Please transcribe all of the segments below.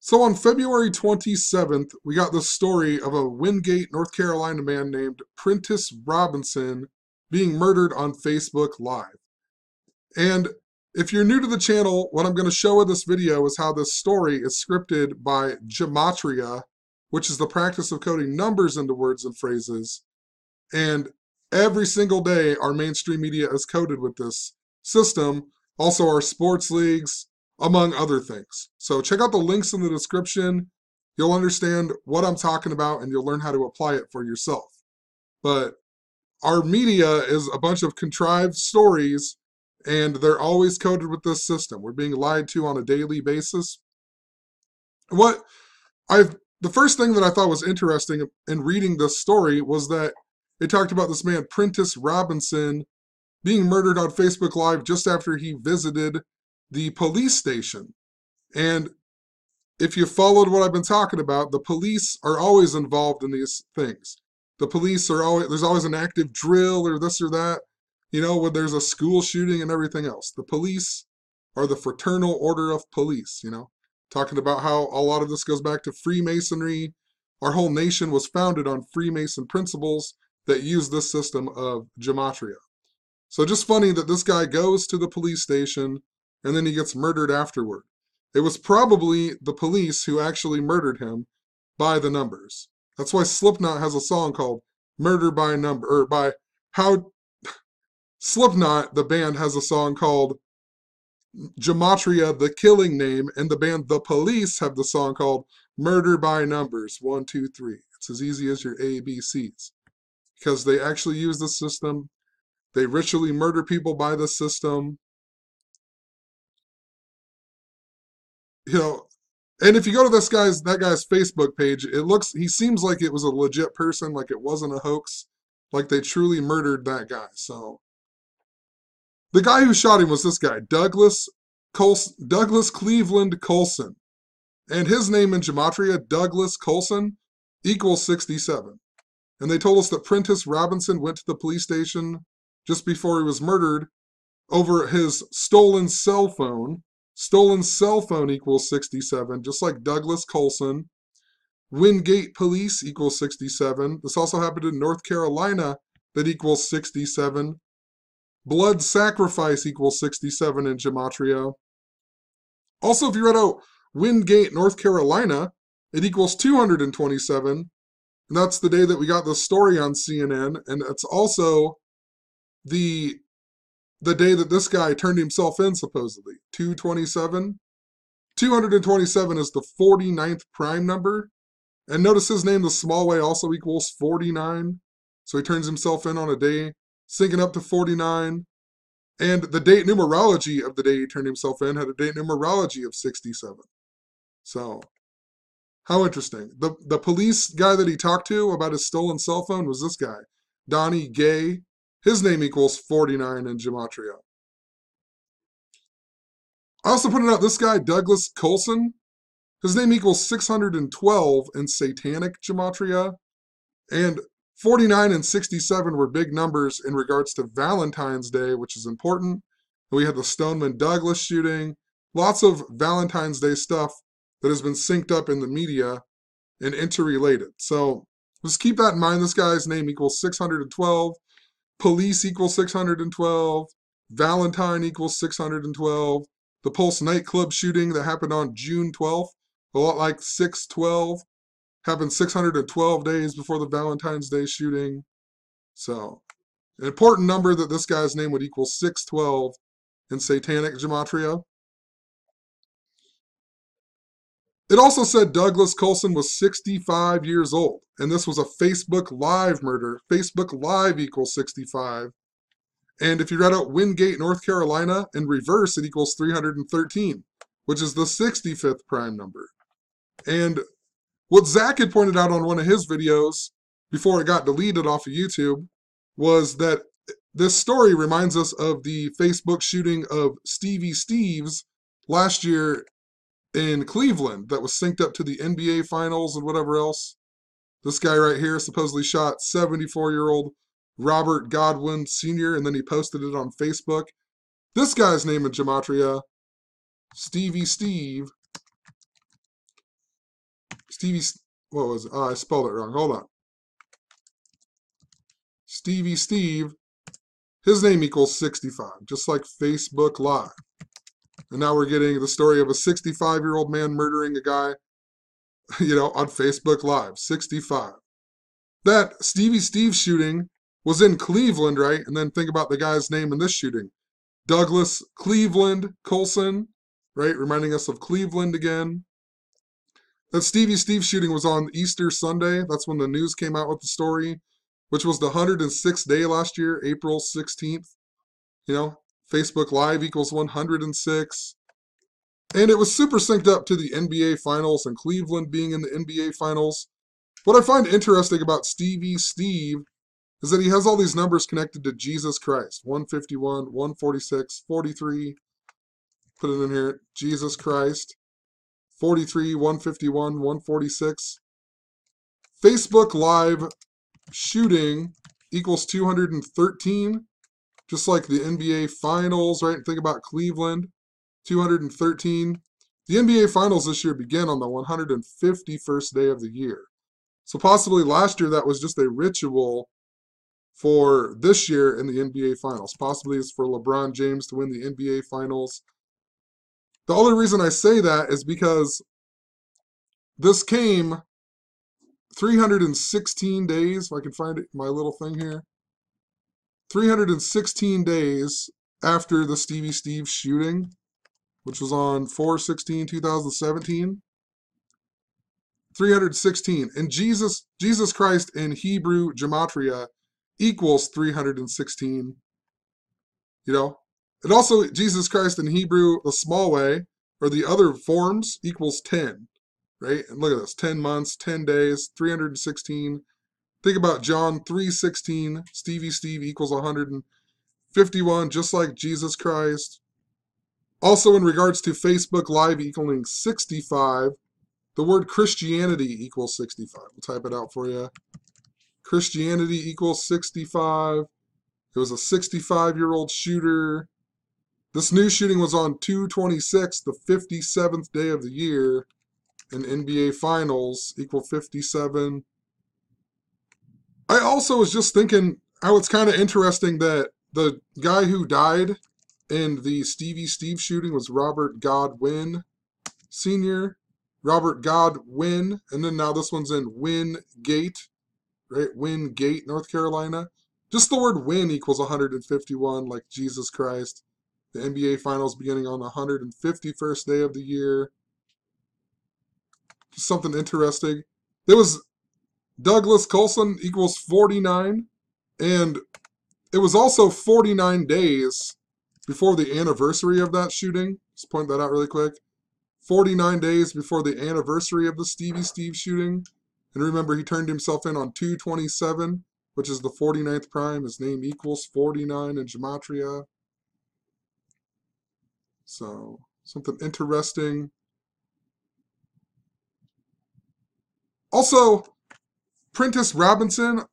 So on February 27th, we got the story of a Wingate, North Carolina man named Prentis Robinson being murdered on Facebook Live. And if you're new to the channel, what I'm going to show in this video is how this story is scripted by gematria, which is the practice of coding numbers into words and phrases. And every single day, our mainstream media is coded with this system. Also, our sports leagues, among other things. So check out the links in the description. You'll understand what I'm talking about and you'll learn how to apply it for yourself. But our media is a bunch of contrived stories and they're always coded with this system. We're being lied to on a daily basis. The first thing that I thought was interesting in reading this story was that it talked about this man, Prentis Robinson, being murdered on Facebook Live just after he visited the police station. And if you followed what I've been talking about, the police are always involved in these things. The police are always, there's always an active drill or this or that, when there's a school shooting and everything else. The police are the fraternal order of police, talking about how a lot of this goes back to Freemasonry. Our whole nation was founded on Freemason principles that use this system of gematria. So just funny that this guy goes to the police station and then he gets murdered afterward. It was probably the police who actually murdered him by the numbers. That's why Slipknot has a song called Murder by Number, or by how Slipknot, the band, has a song called Gematria, the Killing Name, and the band The Police have the song called Murder by Numbers, 1, 2, 3. It's as easy as your ABCs. Because they actually use the system. They ritually murder people by the system. And if you go to that guy's Facebook page, he seems like it was a legit person, like it wasn't a hoax, like they truly murdered that guy. So the guy who shot him was this guy, Douglas Cleveland Colson. And his name in gematria, Douglas Colson, equals 67. And they told us that Prentis Robinson went to the police station just before he was murdered over his stolen cell phone. Stolen cell phone equals 67, just like Douglas Colson. Wingate Police equals 67. This also happened in North Carolina, that equals 67. Blood Sacrifice equals 67 in gematria. Also, if you read out Wingate, North Carolina, it equals 227. And that's the day that we got this story on CNN. And it's also the day that this guy turned himself in, supposedly. 227. 227 is the 49th prime number. And notice his name, the small way, also equals 49. So he turns himself in on a day, syncing up to 49. And the date numerology of the day he turned himself in had a date numerology of 67. So, how interesting. The police guy that he talked to about his stolen cell phone was this guy, Donnie Gay. His name equals 49 in gematria. I also pointed out this guy, Douglas Colson. His name equals 612 in satanic gematria. And 49 and 67 were big numbers in regards to Valentine's Day, which is important. We had the Stoneman Douglas shooting. Lots of Valentine's Day stuff that has been synced up in the media and interrelated. So just keep that in mind. This guy's name equals 612. Police equals 612. Valentine equals 612. The Pulse nightclub shooting that happened on June 12th, a lot like 612, happened 612 days before the Valentine's Day shooting. So, an important number that this guy's name would equal 612 in satanic gematria. It also said Douglas Colson was 65 years old, and this was a Facebook Live murder. Facebook Live equals 65. And if you read out Wingate, North Carolina, in reverse, it equals 313, which is the 65th prime number. And what Zach had pointed out on one of his videos, before it got deleted off of YouTube, was that this story reminds us of the Facebook shooting of Stevie Steves last year in Cleveland that was synced up to the NBA Finals and whatever else. This guy right here supposedly shot 74-year-old Robert Godwin Sr., and then he posted it on Facebook. This guy's name in gematria, Stevie Steve, Stevie, what was it? Oh, I spelled it wrong. Hold on. Stevie Steve, his name equals 65, just like Facebook Live. And now we're getting the story of a 65-year-old man murdering a guy, on Facebook Live. 65. That Stevie Steve shooting was in Cleveland, right? And then think about the guy's name in this shooting. Douglas Cleveland Colson, right? Reminding us of Cleveland again. That Stevie Steve shooting was on Easter Sunday. That's when the news came out with the story, which was the 106th day last year, April 16th. Facebook Live equals 106. And it was super synced up to the NBA Finals and Cleveland being in the NBA Finals. What I find interesting about Stevie Steve is that he has all these numbers connected to Jesus Christ. 151, 146, 43. Put it in here. Jesus Christ. 43, 151, 146. Facebook Live shooting equals 213. Just like the NBA Finals, right? Think about Cleveland. 213. The NBA Finals this year began on the 151st day of the year. So possibly last year that was just a ritual for this year in the NBA Finals. Possibly it's for LeBron James to win the NBA Finals. The only reason I say that is because this came 316 days, if I can find it, my little thing here. 316 days after the Stevie Steve shooting, which was on 4/16/2017. 316. And Jesus Christ in Hebrew gematria equals 316. It also, Jesus Christ in Hebrew, the small way, or the other forms, equals 10. Right? And look at this. 10 months, 10 days, 316. Think about John 3:16. Stevie Steve equals 151, just like Jesus Christ. Also, in regards to Facebook Live equaling 65, the word Christianity equals 65. We'll type it out for you. Christianity equals 65. It was a 65-year-old shooter. This new shooting was on 2/26, the 57th day of the year. And NBA Finals equal 57. I also was just thinking how it's kind of interesting that the guy who died in the Stevie Steve shooting was Robert Godwin Sr. Robert Godwin. And then now this one's in Wingate, right? Wingate, North Carolina. Just the word win equals 151, like Jesus Christ. The NBA Finals beginning on the 151st day of the year. Just something interesting. There was Douglas Colson equals 49. And it was also 49 days before the anniversary of that shooting. Just point that out really quick. 49 days before the anniversary of the Stevie Steve shooting. And remember, he turned himself in on 2/27, which is the 49th prime. His name equals 49 in gematria. So, something interesting. Also, Prentis Robinson,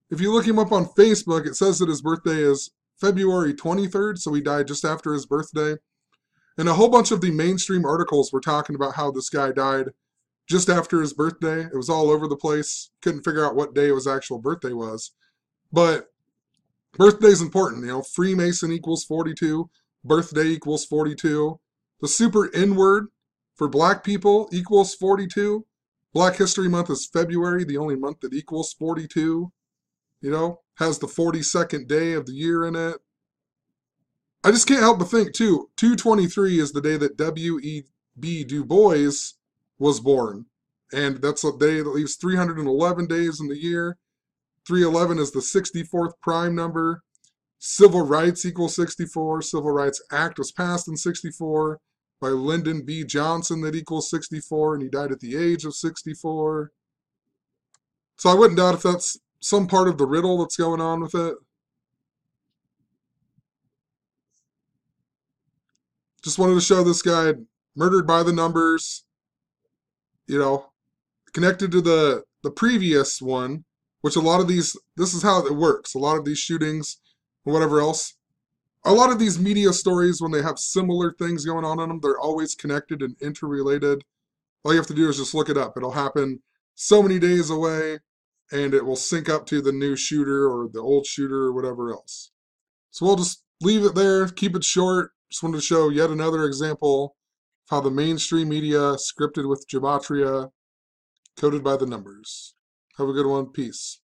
if you look him up on Facebook, it says that his birthday is February 23rd, so he died just after his birthday. And a whole bunch of the mainstream articles were talking about how this guy died just after his birthday. It was all over the place. Couldn't figure out what day his actual birthday was. But birthday's important. Freemason equals 42. Birthday equals 42. The super N-word for black people equals 42. Black History Month is February, the only month that equals 42. Has the 42nd day of the year in it. I just can't help but think, too, 2/23 is the day that W.E.B. Du Bois was born. And that's a day that leaves 311 days in the year. 311 is the 64th prime number. Civil rights equals 64. Civil Rights Act was passed in 64 by Lyndon B. Johnson that equals 64, and he died at the age of 64. So I wouldn't doubt if that's some part of the riddle that's going on with it. Just wanted to show this guy murdered by the numbers, connected to the previous one, which a lot of these, this is how it works. A lot of these shootings or whatever else, a lot of these media stories, when they have similar things going on in them, they're always connected and interrelated. All you have to do is just look it up. It'll happen so many days away, and it will sync up to the new shooter or the old shooter or whatever else. So we'll just leave it there, keep it short. Just wanted to show yet another example of how the mainstream media scripted with gematria, coded by the numbers. Have a good one. Peace.